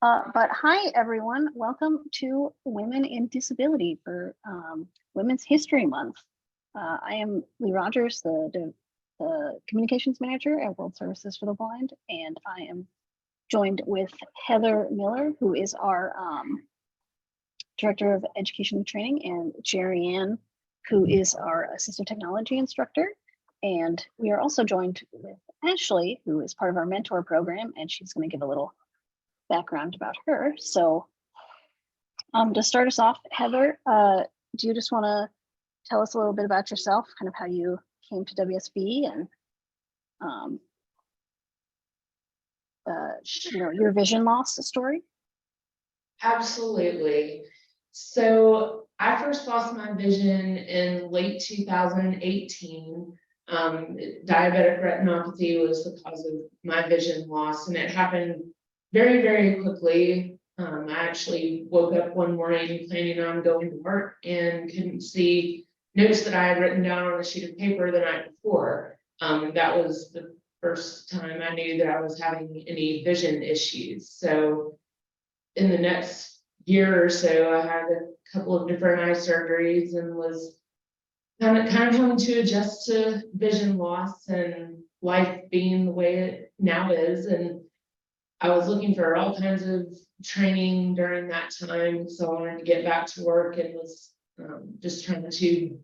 But hi, everyone. Welcome to Women in Disability for Women's History Month. I am Lee Rogers, the Communications Manager at World Services for the Blind, and I am joined with Heather Miller, who is our Director of Education and Training, and Jerri-Ann, who is our Assistive Technology Instructor. And we are also joined with Ashley, who is part of our mentor program, and she's going to give a little background about her. So to start us off, Heather, do you just want to tell us a little bit about yourself, kind of how you came to WSB and your vision loss story? Absolutely. So I first lost my vision in late 2018. Diabetic retinopathy was the cause of my vision loss, and it happened very, very quickly. I actually woke up one morning planning on going to work and couldn't see notes that I had written down on a sheet of paper the night before. That was the first time I knew that I was having any vision issues. So in the next year or so, I had a couple of different eye surgeries and was kind of having to adjust to vision loss and life being the way it now is. And I was looking for all kinds of training during that time, so I wanted to get back to work and was just trying to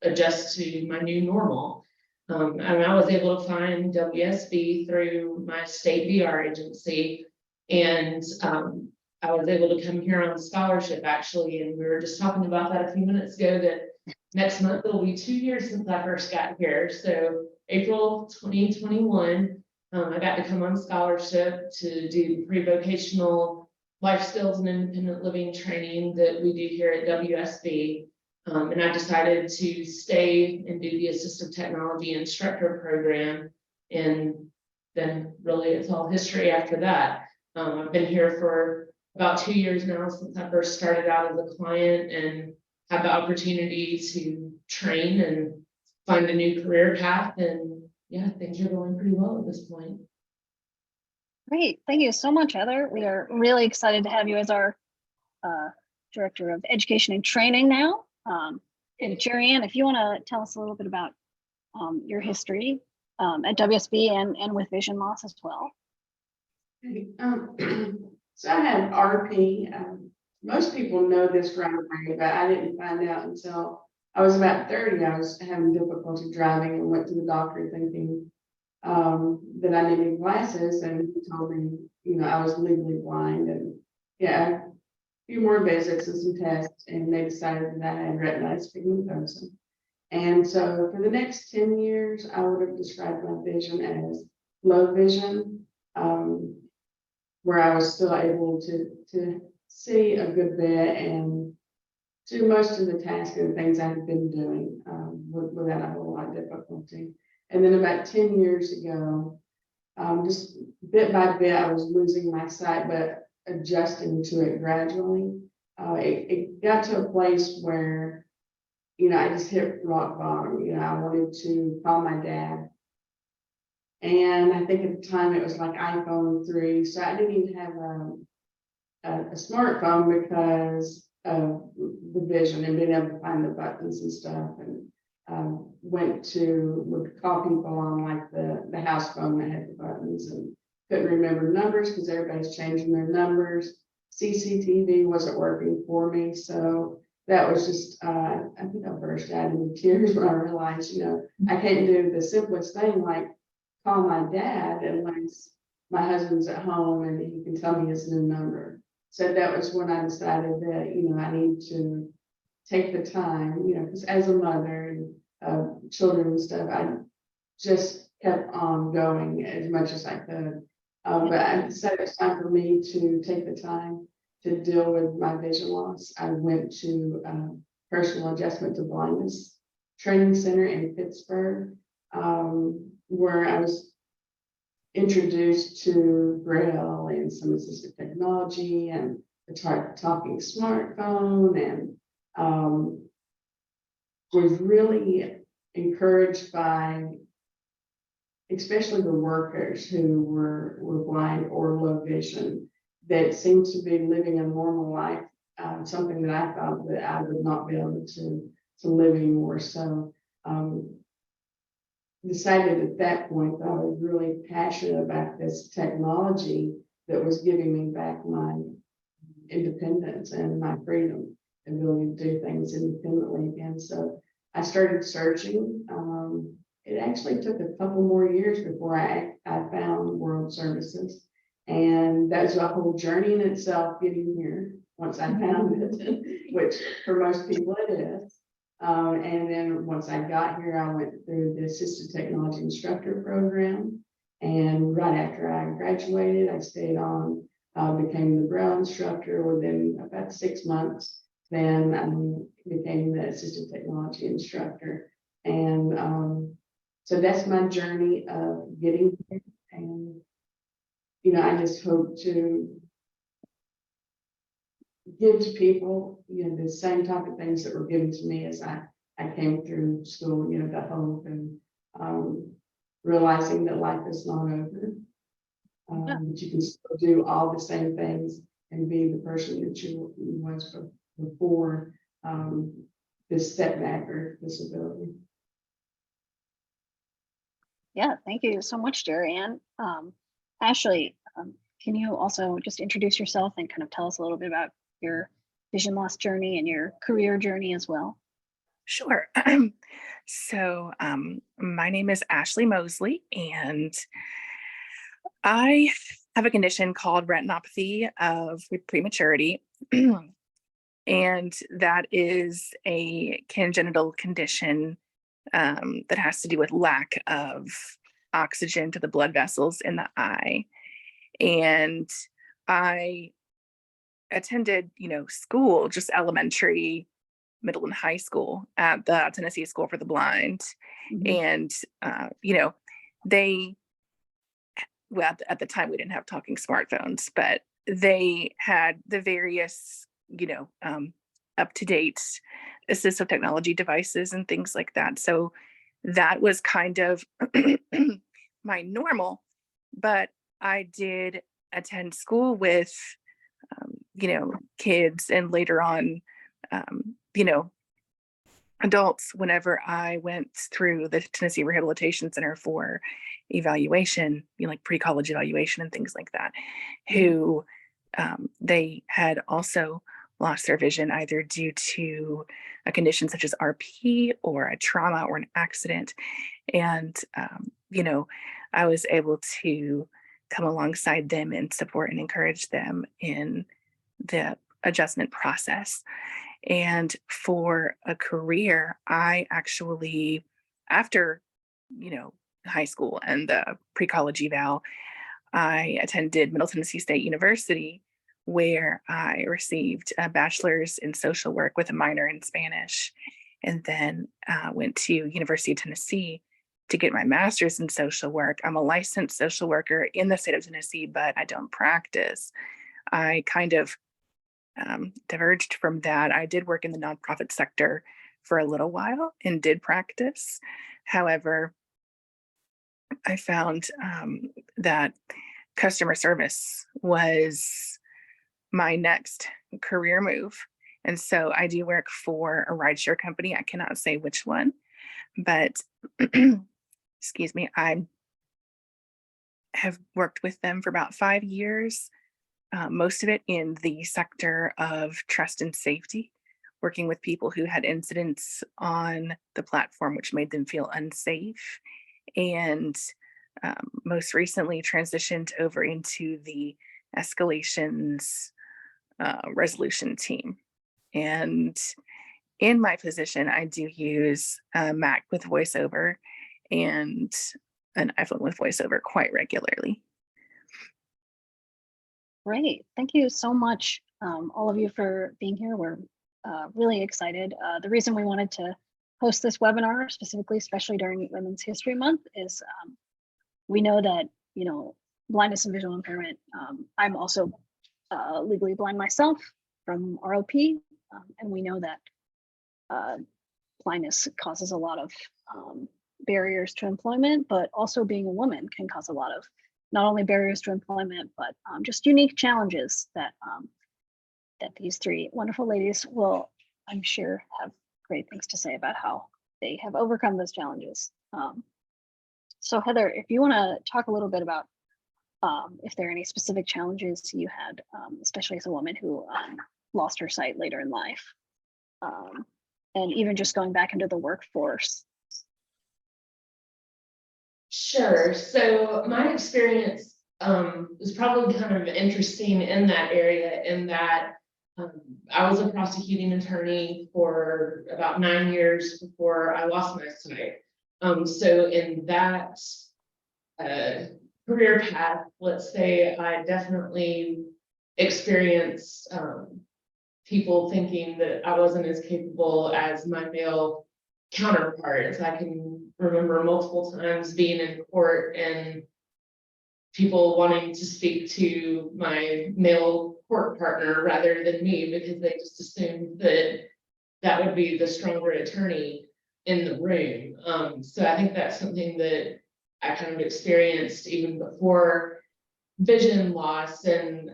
adjust to my new normal. And I was able to find WSB through my state VR agency, and I was able to come here on scholarship actually, and we were just talking about that a few minutes ago, that next month it'll be 2 years since I first got here. So April 2021, I got to come on scholarship to do pre-vocational life skills and independent living training that we do here at WSB. And I decided to stay and do the Assistive Technology Instructor program. And then really it's all history after that. I've been here for about 2 years now since I first started out as a client, and had the opportunity to train and find a new career path. And yeah, things are going pretty well at this point. Great. Thank you so much, Heather. We are really excited to have you as our Director of Education and Training now. And Jerri-Ann, if you want to tell us a little bit about your history at WSB and with vision loss as well. So I have RP. Most people know this right away, but I didn't find out until I was about 30. I was having difficulty driving and went to the doctor thinking that I needed glasses, and he told me, I was legally blind. And yeah, a few more visits and some tests, and they decided that I had retinitis pigmentosa. And so for the next 10 years, I would have described my vision as low vision, where I was still able to see a good bit and do most of the tasks and things I had been doing without a whole lot of difficulty. And then about 10 years ago, just bit by bit, I was losing my sight, but adjusting to it gradually. It got to a place where, I just hit rock bottom. I wanted to call my dad. And I think at the time it was like iPhone 3. So I didn't even have a smartphone because of the vision and being able to find the buttons and stuff. And would call people on like the house phone that had the buttons, and couldn't remember numbers because everybody's changing their numbers. CCTV wasn't working for me. So that was just, I think I burst out into tears when I realized, I can't do the simplest thing like call my dad unless my husband's at home and he can tell me his new number. So that was when I decided that, I need to take the time, because as a mother and children and stuff, I just kept on going as much as I could. But I decided it's time for me to take the time to deal with my vision loss. I went to Personal Adjustment to Blindness Training Center in Pittsburgh, where I was introduced to Braille and some assistive technology and the talking smartphone, and was really encouraged by especially the workers who were blind or low vision, that seemed to be living a normal life, something that I thought that I would not be able to live anymore. So decided at that point that I was really passionate about this technology that was giving me back my independence and my freedom, ability to do things independently again. So I started searching. It actually took a couple more years before I found World Services. And that was a whole journey in itself getting here once I found it, which for most people it is. And then once I got here, I went through the Assistive Technology Instructor program. And right after I graduated, I stayed on, became the Braille instructor within about 6 months. Then I became the Assistive Technology Instructor. And so that's my journey of getting here. And, you know, I just hope to give to people, you know, the same type of things that were given to me as I came through school, you know, the hope and realizing that life is not over. That you can still do all the same things and be the person that you was before this setback or disability. Yeah, thank you so much, Jerri-Ann. Ashley, can you also just introduce yourself and kind of tell us a little bit about your vision loss journey and your career journey as well? Sure. So my name is Ashley Mosley, and I have a condition called retinopathy of prematurity. And that is a congenital condition that has to do with lack of oxygen to the blood vessels in the eye. And I attended, school, just elementary, middle, and high school at the Tennessee School for the Blind. And, they, well, at the time we didn't have talking smartphones, but they had the various, up-to-date assistive technology devices and things like that. So that was kind of my normal, but I did attend school with, kids, and later on, adults whenever I went through the Tennessee Rehabilitation Center for evaluation, like pre-college evaluation and things like that, who they had also lost their vision either due to a condition such as RP or a trauma or an accident. And, I was able to come alongside them and support and encourage them in the adjustment process. And for a career, I actually, after, high school and the pre-college eval, I attended Middle Tennessee State University, where I received a bachelor's in social work with a minor in Spanish, and then went to University of Tennessee to get my master's in social work. I'm a licensed social worker in the state of Tennessee, but I don't practice. I kind of diverged from that. I did work in the nonprofit sector for a little while and did practice. However, I found that customer service was my next career move. And so I do work for a rideshare company. I cannot say which one, but excuse me, I have worked with them for about 5 years. Most of it in the sector of trust and safety, working with people who had incidents on the platform which made them feel unsafe, and most recently transitioned over into the escalations resolution team. And in my position, I do use a Mac with VoiceOver and an iPhone with VoiceOver quite regularly. Great. Thank you so much, all of you, for being here. We're really excited. The reason we wanted to host this webinar, specifically, especially during Women's History Month, is we know that, blindness and visual impairment, I'm also legally blind myself from ROP, and we know that blindness causes a lot of barriers to employment, but also being a woman can cause a lot of not only barriers to employment, but just unique challenges that that these three wonderful ladies will, I'm sure, have great things to say about how they have overcome those challenges. So Heather, if you want to talk a little bit about if there are any specific challenges you had, especially as a woman who lost her sight later in life, and even just going back into the workforce. Sure. So my experience was probably kind of interesting in that area, in that I was a prosecuting attorney for about 9 years before I lost my sight. So in that career path, let's say, I definitely experienced people thinking that I wasn't as capable as my male counterparts. I can remember multiple times being in court and people wanting to speak to my male court partner rather than me, because they just assumed that that would be the stronger attorney in the room. So I think that's something that I kind of experienced even before vision loss. And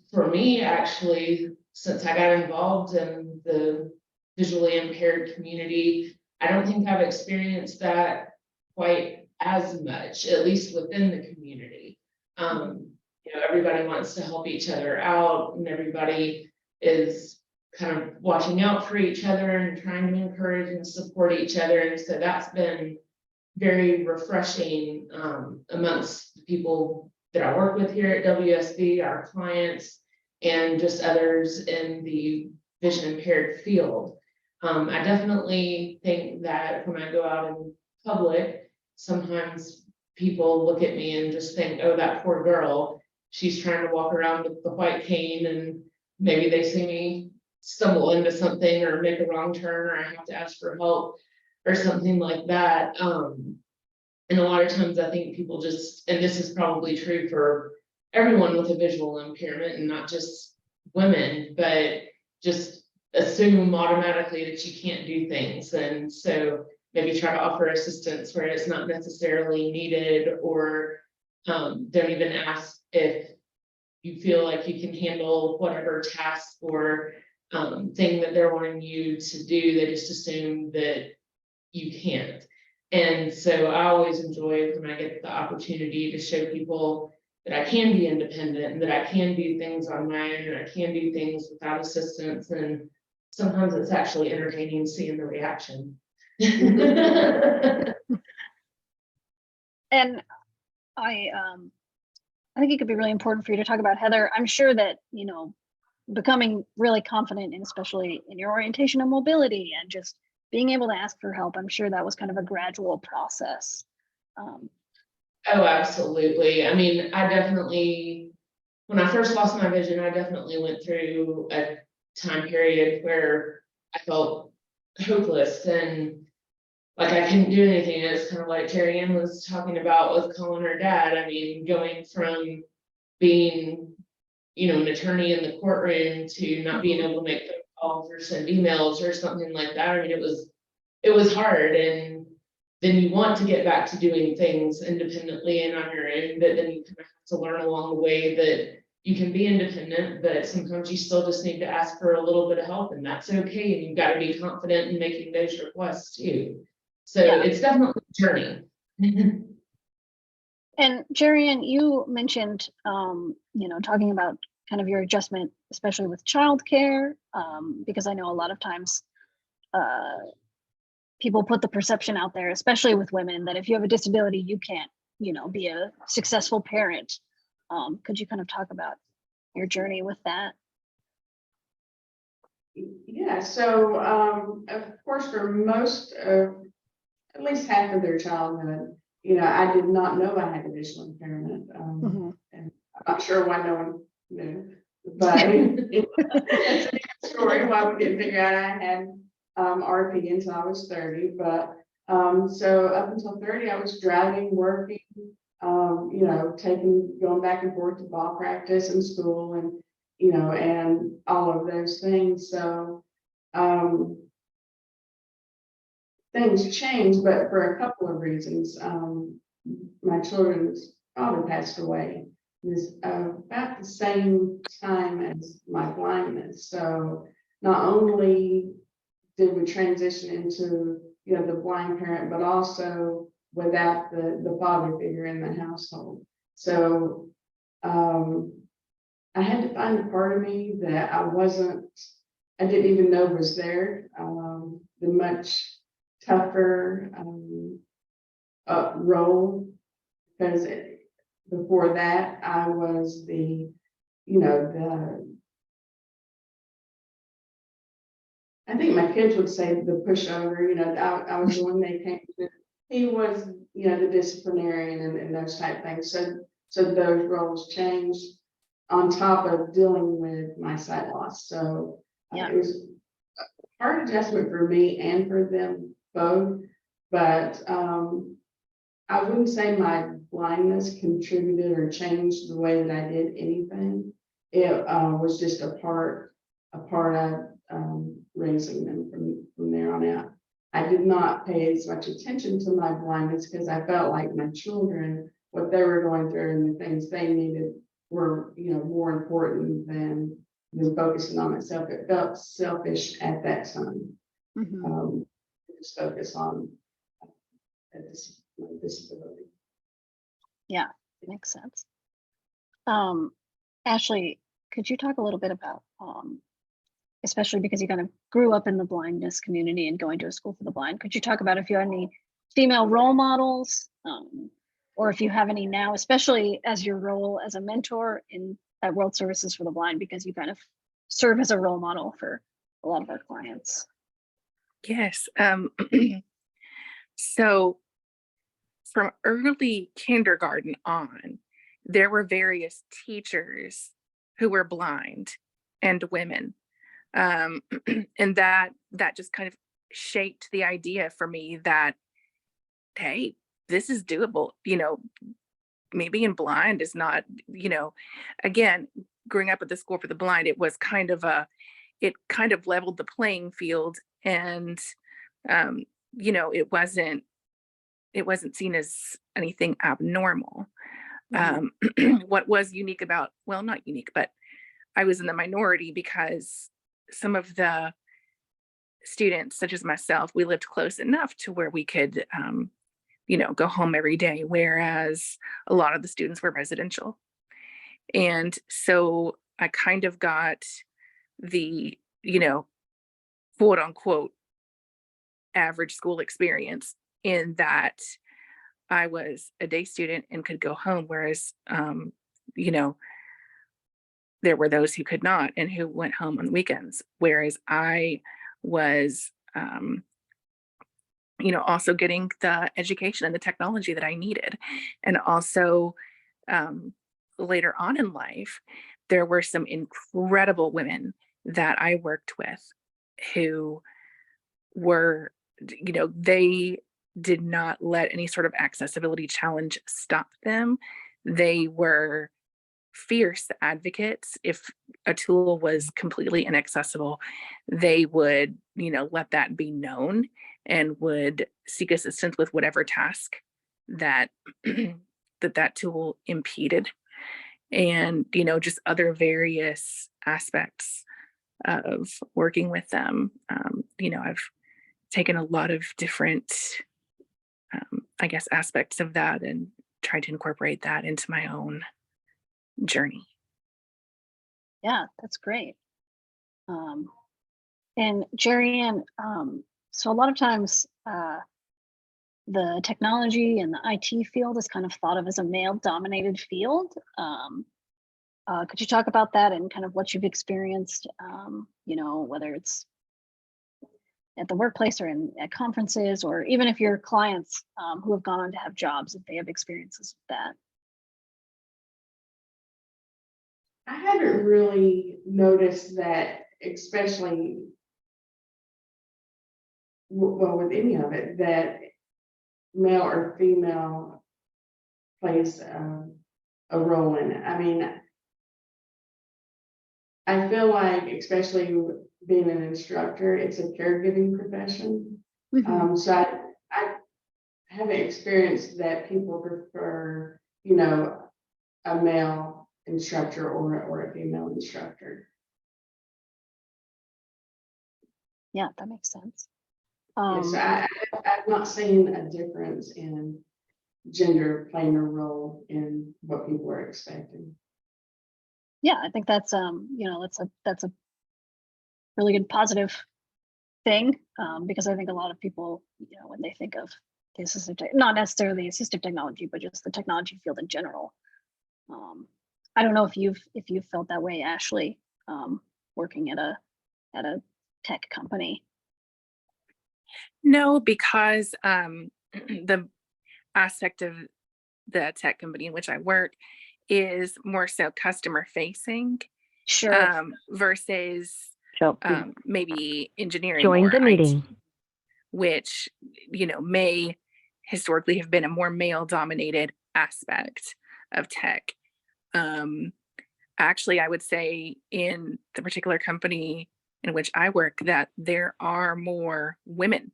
for me, actually, since I got involved in the visually impaired community, I don't think I've experienced that quite as much, at least within the community. You know, everybody wants to help each other out, and everybody is kind of watching out for each other and trying to encourage and support each other. And so that's been very refreshing amongst the people that I work with here at WSB, our clients, and just others in the vision impaired field. I definitely think that when I go out in public, sometimes people look at me and just think, oh, that poor girl, she's trying to walk around with the white cane, and maybe they see me stumble into something or make a wrong turn, or I have to ask for help or something like that. And a lot of times I think people just, and this is probably true for everyone with a visual impairment and not just women, but just assume automatically that you can't do things. And so maybe try to offer assistance where it's not necessarily needed, or don't even ask if you feel like you can handle whatever task or thing that they're wanting you to do. They just assume that you can't. And so I always enjoy when I get the opportunity to show people that I can be independent and that I can do things on my own, and I can do things without assistance. And sometimes it's actually entertaining seeing the reaction. And I think it could be really important for you to talk about, Heather. I'm sure that, you know, becoming really confident, and especially in your orientation and mobility and just being able to ask for help, I'm sure that was kind of a gradual process. Oh, absolutely. I mean, I definitely, when I first lost my vision, I definitely went through a time period where I felt hopeless and like I couldn't do anything. It's kind of like Jerri-Ann was talking about with calling her dad. I mean, going from being, you know, an attorney in the courtroom to not being able to make phone calls or send emails or something like that. I mean, it was hard. And then you want to get back to doing things independently and on your own, but then you kind of have to learn along the way that you can be independent, but sometimes you still just need to ask for a little bit of help, and that's okay. And you've got to be confident in making those requests too. So Yeah. It's definitely a journey. And Jerri-Ann, you mentioned, you know, talking about kind of your adjustment, especially with childcare, because I know a lot of times people put the perception out there, especially with women, that if you have a disability, you can't, you know, be a successful parent. Could you kind of talk about your journey with that? Yeah, so of course, for most of, at least half of their childhood, you know, I did not know I had a visual impairment. And I'm not sure why no one knew, but it's a different story why we didn't figure out I had RP until I was 30. But so up until 30, I was driving, working, you know, going back and forth to ball practice and school, and you know, and all of those things. So things changed, but for a couple of reasons. My children's father passed away. This about the same time as my blindness. So not only did we transition into, you know, the blind parent, but also without the father figure in the household. So I had to find a part of me that I didn't even know was there. The much tougher role, because before that I was the, you know, I think my kids would say the pushover, you know, I was the one they came to. He was, you know, the disciplinarian and those type things. So those roles changed on top of dealing with my sight loss. So Yeah. it was a hard adjustment for me and for them both. But I wouldn't say my blindness contributed or changed the way that I did anything. It was just a part of raising them from there on out. I did not pay as much attention to my blindness because I felt like my children, what they were going through and the things they needed were, you know, more important than focusing on myself. It felt selfish at that time. Mhm. Just focus on disability. Yeah, makes sense. Ashley, could you talk a little bit about, especially because you kind of grew up in the blindness community and going to a school for the blind, could you talk about if you had any female role models, or if you have any now, especially as your role as a mentor at World Services for the Blind, because you kind of serve as a role model for a lot of our clients. Yes. So from early kindergarten on, there were various teachers who were blind and women. And that just kind of shaped the idea for me that, hey, this is doable. You know, me being blind is not, you know, again, growing up at the school for the blind, it kind of leveled the playing field. And, you know, it wasn't seen as anything abnormal. What was unique about, well, not unique, but I was in the minority because some of the students, such as myself, we lived close enough to where we could, you know, go home every day, whereas a lot of the students were residential. And so I kind of got the, you know, quote unquote, average school experience in that I was a day student and could go home, whereas, you know, there were those who could not and who went home on weekends, whereas I was, you know, also getting the education and the technology that I needed. And also, later on in life, there were some incredible women that I worked with who were, you know, they did not let any sort of accessibility challenge stop them. They were fierce advocates. If a tool was completely inaccessible, they would, you know, let that be known and would seek assistance with whatever task that that tool impeded. And, you know, just other various aspects of working with them. You know, I've taken a lot of different, I guess, aspects of that and tried to incorporate that into my own journey. Yeah, that's great. And Jerri-Ann, so a lot of times the technology and the IT field is kind of thought of as a male-dominated field. Could you talk about that and kind of what you've experienced, you know, whether it's at the workplace or at conferences, or even if your clients who have gone on to have jobs, if they have experiences with that? I haven't really noticed that, especially well with any of it, that male or female plays a role in it. I mean, I feel like, especially being an instructor, it's a caregiving profession. So I haven't experienced that people prefer you know, a male instructor or a female instructor. Yeah, that makes sense. Yes, so I've not seen a difference in gender playing a role in what people are expecting. Yeah, I think that's you know, that's a really good positive thing, because I think a lot of people, you know, when they think of the not necessarily assistive technology, but just the technology field in general. I don't know if you've felt that way, Ashley, working at a tech company. No, because the aspect of the tech company in which I work is more so customer facing Sure. versus So maybe engineering join or the IT, meeting. which, you know, may historically have been a more male dominated aspect of tech. Actually, I would say in the particular company in which I work that there are more women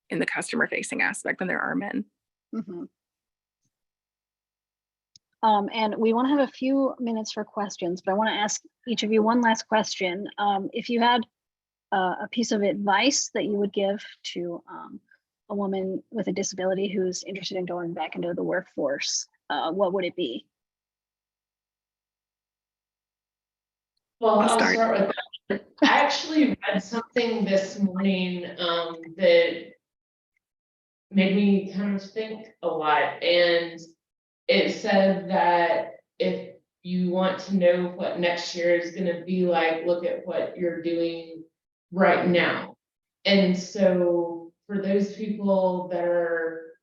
in the customer facing aspect than there are men. Mhm. And we want to have a few minutes for questions, but I want to ask each of you one last question. If you had a piece of advice that you would give to a woman with a disability who's interested in going back into the workforce, what would it be? Well, I'll I'll start. start with that. I actually read something this morning that made me kind of think a lot, and it said that if you want to know what next year is going to be like, look at what you're doing right now. And so for those people that are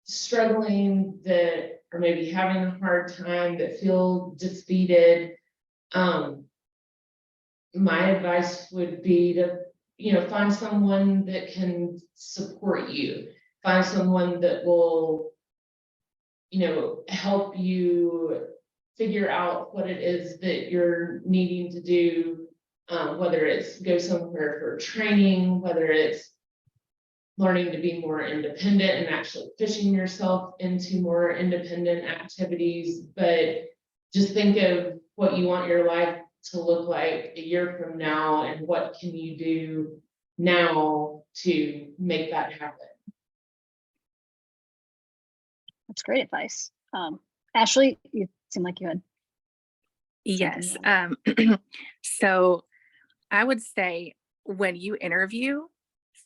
struggling, that are maybe having a hard time, that feel defeated, my advice would be to, you know, find someone that can support you, find someone that will, you know, help you figure out what it is that you're needing to do, whether it's go somewhere for training, whether it's learning to be more independent and actually pushing yourself into more independent activities. But just think of what you want your life to look like a year from now, and what can you do now to make that happen. That's great advice. Ashley, you seem like you had. Yes. something So I would say when you interview,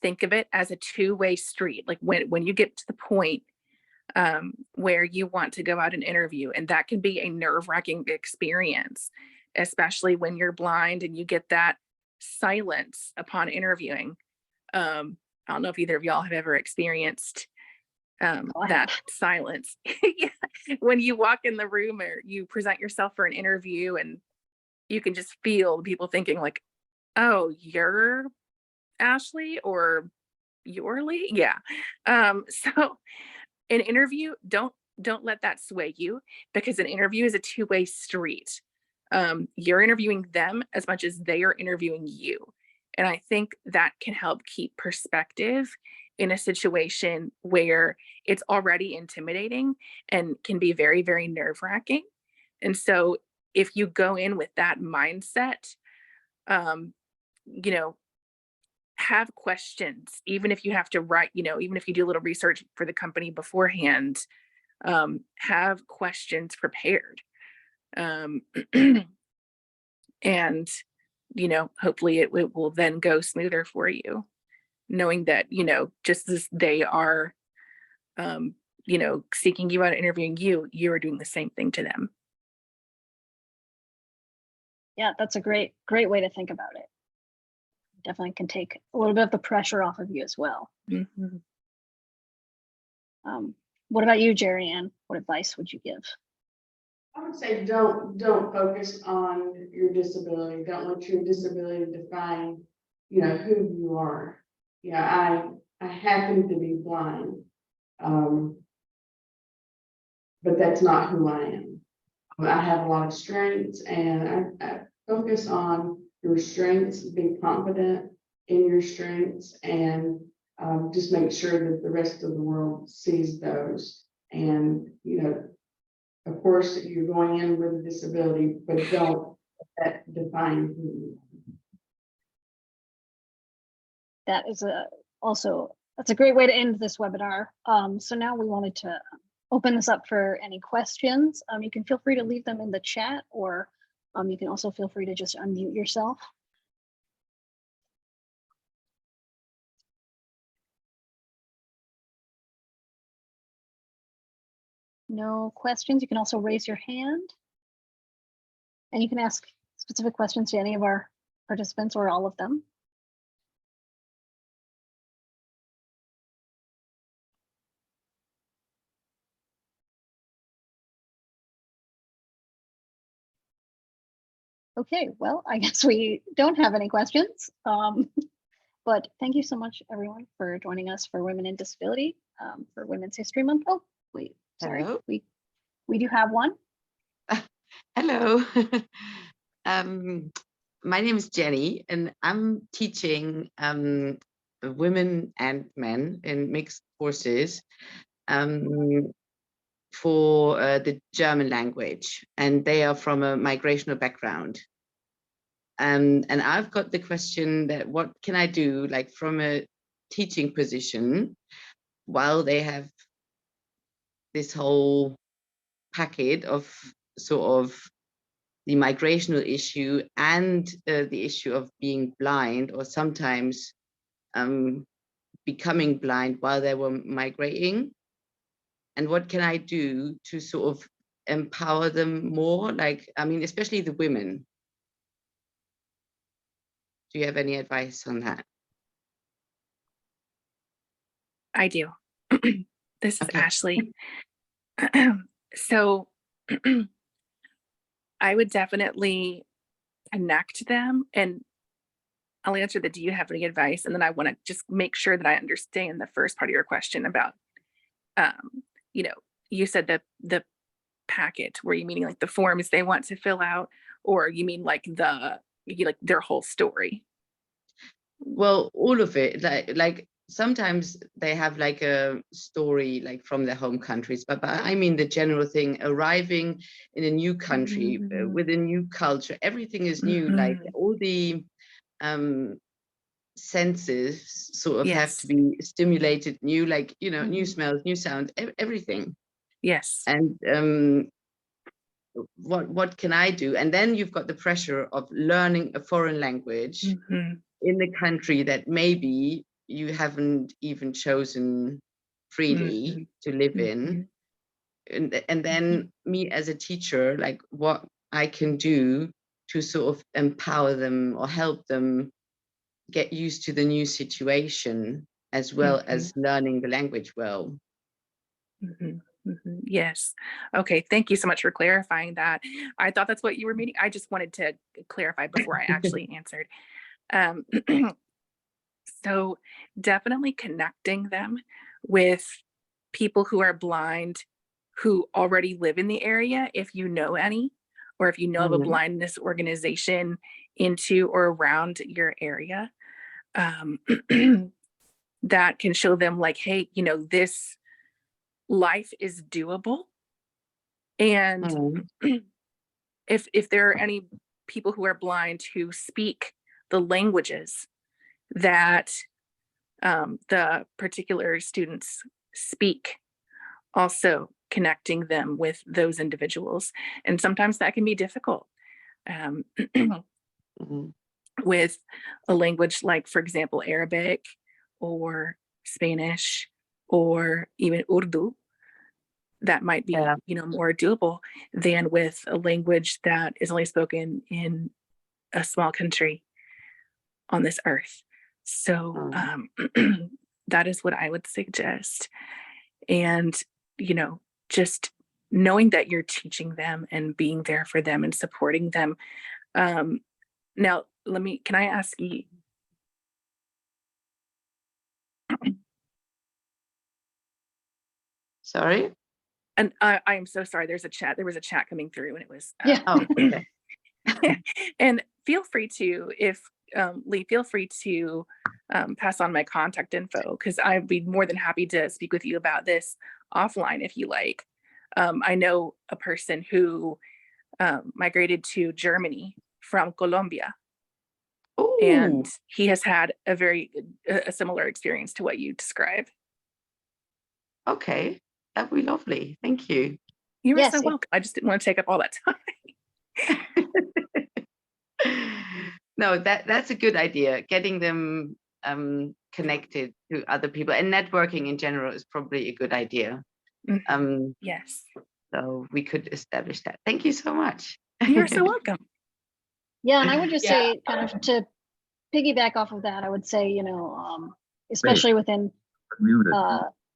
think of it as a two-way street. Like when you get to the point where you want to go out and interview, and that can be a nerve-wracking experience, especially when you're blind and you get that silence upon interviewing. I don't know if either of y'all have ever experienced I that have. silence. Yeah. When you walk in the room or you present yourself for an interview, and you can just feel people thinking like, oh, you're Ashley or you're Lee. Yeah. So an interview, don't let that sway you, because an interview is a two-way street. You're interviewing them as much as they are interviewing you. And I think that can help keep perspective in a situation where it's already intimidating and can be very, very nerve-wracking. And so if you go in with that mindset, you know, have questions, even if you have to write, you know, even if you do a little research for the company beforehand, have questions prepared. And, you know, hopefully it will then go smoother for you, knowing that, you know, just as they are, you know, seeking you out, interviewing you, you are doing the same thing to them. Yeah, that's a great way to think about it. Definitely can take a little bit of the pressure off of you as well. Mhm. What about you, Jerri-Ann? What advice would you give? I would say don't focus on your disability. Don't let your disability define, you know, who you are. Yeah, I happen to be blind, but that's not who I am. I have a lot of strengths, and I focus on your strengths, be confident in your strengths, and just make sure that the rest of the world sees those. And, you know, Of course, you're going in with a disability, but don't let that define who you are. That is that's a great way to end this webinar. So now we wanted to open this up for any questions. You can feel free to leave them in the chat, or you can also feel free to just unmute yourself. No questions. You can also raise your hand, and you can ask specific questions to any of our participants or all of them. Okay, well, I guess we don't have any questions. But thank you so much, everyone, for joining us for Women in Disability for Women's History Month. Oh, wait, sorry, Hello. we do have one. Hello. My name is Jenny, and I'm teaching women and men in mixed courses for the German language, and they are from a migrational background. And I've got the question that what can I do, like from a teaching position, while they have this whole packet of sort of the migrational issue and the issue of being blind, or sometimes becoming blind while they were migrating. And what can I do to sort of empower them more? Like, I mean, especially the women. Do you have any advice on that? I do. This is Okay. Ashley. So I would definitely connect them, and I'll answer the do you have any advice? And then I want to just make sure that I understand the first part of your question about, you know, you said that the packet, were you meaning like the forms they want to fill out, or you mean like like their whole story? Well, all of it, like sometimes they have like a story like from their home countries, but I mean the general thing, arriving in a new country with a new culture, everything is new, like all the senses sort of have to be stimulated, new, like, you know, new smells, new sounds, everything. Yes. And what can I do? And then you've got the pressure of learning a foreign language in the country that maybe you haven't even chosen freely to live in. And then me as a teacher, like what I can do to sort of empower them or help them get used to the new situation, as well as learning the language well. Yes. Okay. Thank you so much for clarifying that. I thought that's what you were meaning. I just wanted to clarify before I actually answered. So definitely connecting them with people who are blind, who already live in the area, if you know any, or if you know of a blindness organization into or around your area, that can show them like, hey, you know, this life is doable. And if there are any people who are blind who speak the languages that the particular students speak, also connecting them with those individuals. And sometimes that can be difficult with a language like, for example, Arabic or Spanish or even Urdu. That might be, you know, more doable than with a language that is only spoken in a small country on this earth. So that is what I would suggest. And, you know, just knowing that you're teaching them and being there for them and supporting them. Now, can I ask you? Sorry? And I am so sorry. There was a chat coming through, and it was, Oh, okay. And feel free to, if Lee, feel free to pass on my contact info, because I'd be more than happy to speak with you about this offline if you like. I know a person who migrated to Germany from Colombia, and Ooh, he has had a similar experience to what you describe. okay. That'd be lovely. Thank you. You were Yes, so if- welcome. I just didn't want to take up all that time. No, that's a good idea. Getting them connected to other people, and networking in general is probably a good idea. Mhm. Yes, So we could establish that. Thank you so much. you're so welcome. yeah, and I would just Yeah. say, kind of to piggyback off of that, I would say, especially within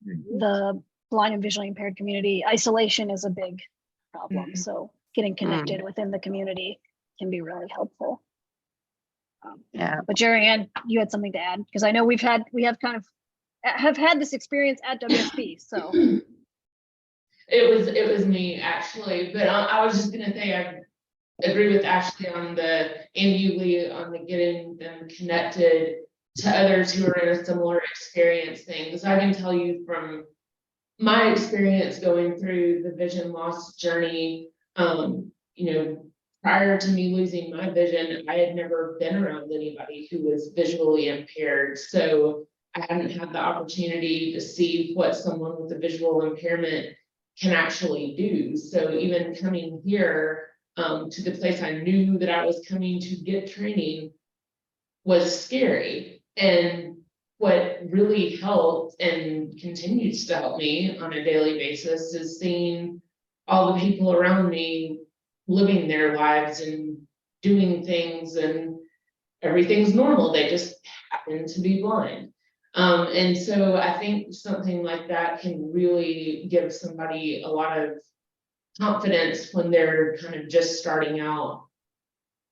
the blind and visually impaired community, isolation is a big problem. Mhm. So getting connected within the community can be really helpful. Yeah. But Jerri-Ann, you had something to add, because I know we have kind of have had this experience at WSP. So It was me actually, but I was just gonna say, I agree with Ashley and you, Lee, on the getting them connected to others who are in a similar experience thing. Because I can tell you from my experience going through the vision loss journey, prior to me losing my vision, I had never been around anybody who was visually impaired. So I hadn't had the opportunity to see what someone with a visual impairment can actually do. So even coming here to the place I knew that I was coming to get training was scary. And what really helped and continues to help me on a daily basis is seeing all the people around me living their lives and doing things, and everything's normal. They just happen to be blind. And so I think something like that can really give somebody a lot of confidence when they're kind of just starting out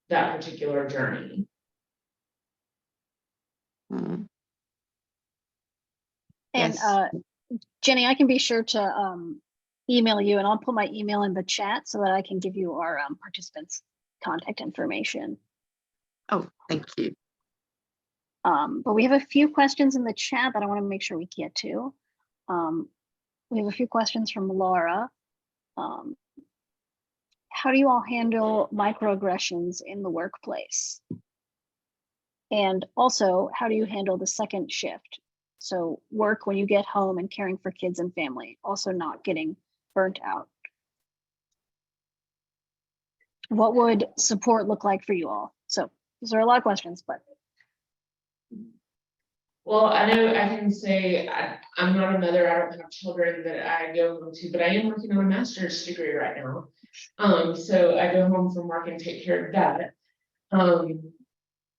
that particular journey. Mm. and Yes. Jenny, I can be sure to email you, and I'll put my email in the chat so that I can give you our participants' contact information. Oh, thank you. But we have a few questions in the chat that I want to make sure we get to. We have a few questions from Laura. How do you all handle microaggressions in the workplace? And also, how do you handle the second shift? So work when you get home and caring for kids and family, also not getting burnt out. What would support look like for you all? So those are a lot of questions, but. Well, I know I can say I'm not a mother, I don't have children that I go home to, but I am working on a master's degree right now. So I go home from work and take care of that.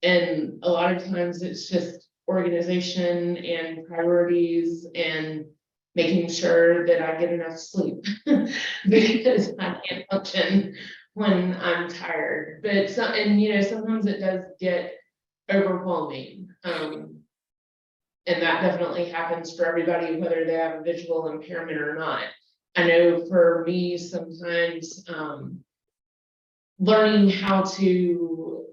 And a lot of times it's just organization and priorities and making sure that I get enough sleep because I can't function when I'm tired. But sometimes it does get overwhelming. And that definitely happens for everybody, whether they have a visual impairment or not. I know for me, sometimes learning how to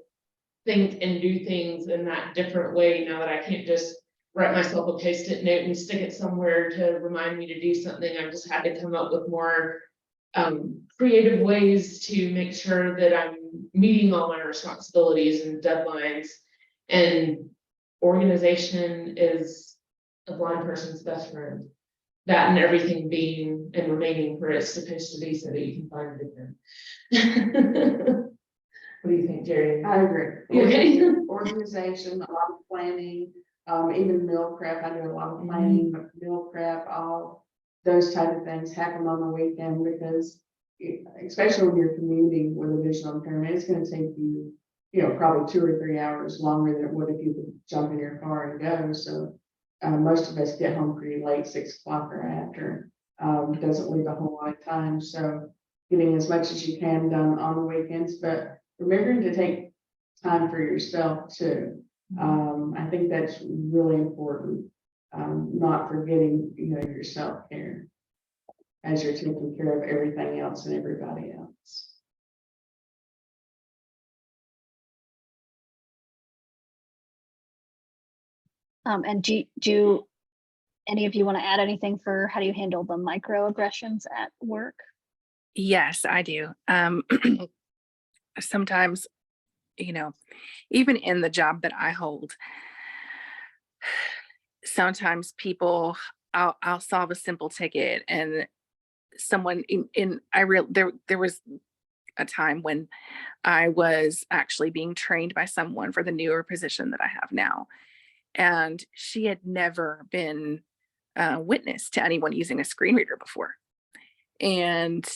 think and do things in that different way, now that I can't just write myself a post-it note and stick it somewhere to remind me to do something, I've just had to come up with more creative ways to make sure that I'm meeting all my responsibilities and deadlines. And organization is a blind person's best friend. That and everything being and remaining where it's supposed to be so that you can find it again. What do you think, Jerri? I agree. Okay. Organization, a lot of planning, even meal prep. I do a lot of planning, but meal prep, all those type of things happen on the weekend because especially when you're commuting with a visual impairment, it's going to take you, probably 2 or 3 hours longer than it would if you could jump in your car and go. So most of us get home pretty late, 6 o'clock or after. Doesn't leave a whole lot of time. So getting as much as you can done on the weekends, but remembering to take time for yourself too. I think that's really important. Not forgetting, your self-care as you're taking care of everything else and everybody else. And do any of you want to add anything for how do you handle the microaggressions at work? Yes, I do. Sometimes, you know, even in the job that I hold, sometimes people, I'll solve a simple ticket, and someone there was a time when I was actually being trained by someone for the newer position that I have now. And she had never been witness to anyone using a screen reader before. And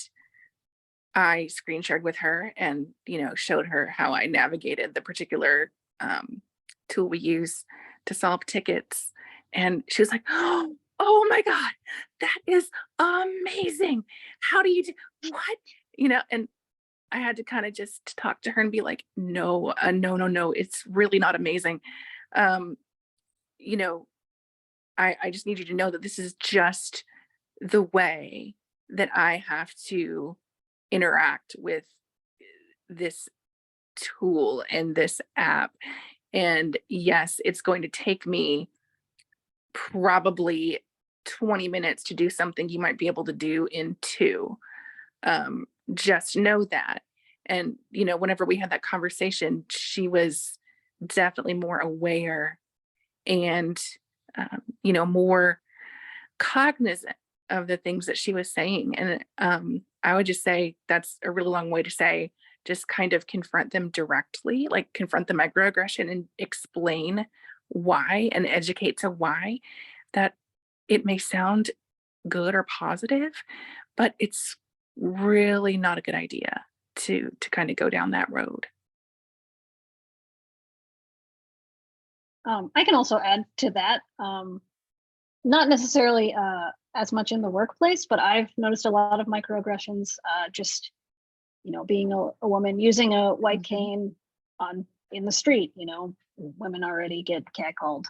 I screen shared with her and, showed her how I navigated the particular tool we use to solve tickets. And she was like, oh my God, that is amazing. How do you do what? And I had to kind of just talk to her and be like, no, no, it's really not amazing. Um, you know, I just need you to know that this is just the way that I have to interact with this tool and this app. And yes, it's going to take me probably 20 minutes to do something you might be able to do in 2. Just know that. And, whenever we had that conversation, she was definitely more aware and, more cognizant of the things that she was saying. And I would just say that's a really long way to say, just kind of confront them directly, like confront the microaggression and explain why and educate to why that it may sound good or positive, but it's really not a good idea to kind of go down that road. I can also add to that, not necessarily as much in the workplace, but I've noticed a lot of microaggressions, just, being a woman using a white cane in the street, women already get catcalled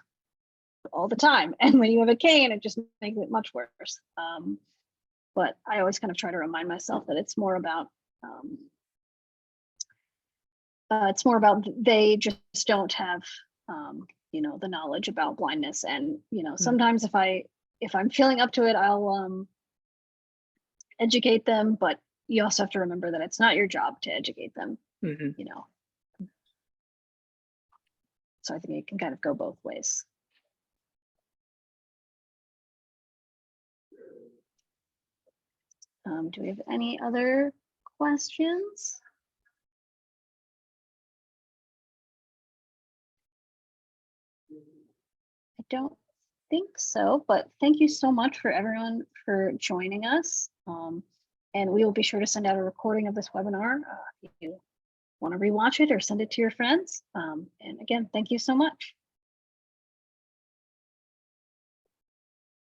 all the time. And when you have a cane, it just makes it much worse. But I always kind of try to remind myself that it's more about they just don't have the knowledge about blindness. And sometimes if I'm feeling up to it, I'll educate them, but you also have to remember that it's not your job to educate them. So I think it can kind of go both ways. Do we have any other questions? I don't think so, but thank you so much for everyone for joining us. And we will be sure to send out a recording of this webinar if you want to rewatch it or send it to your friends. And again, thank you so much.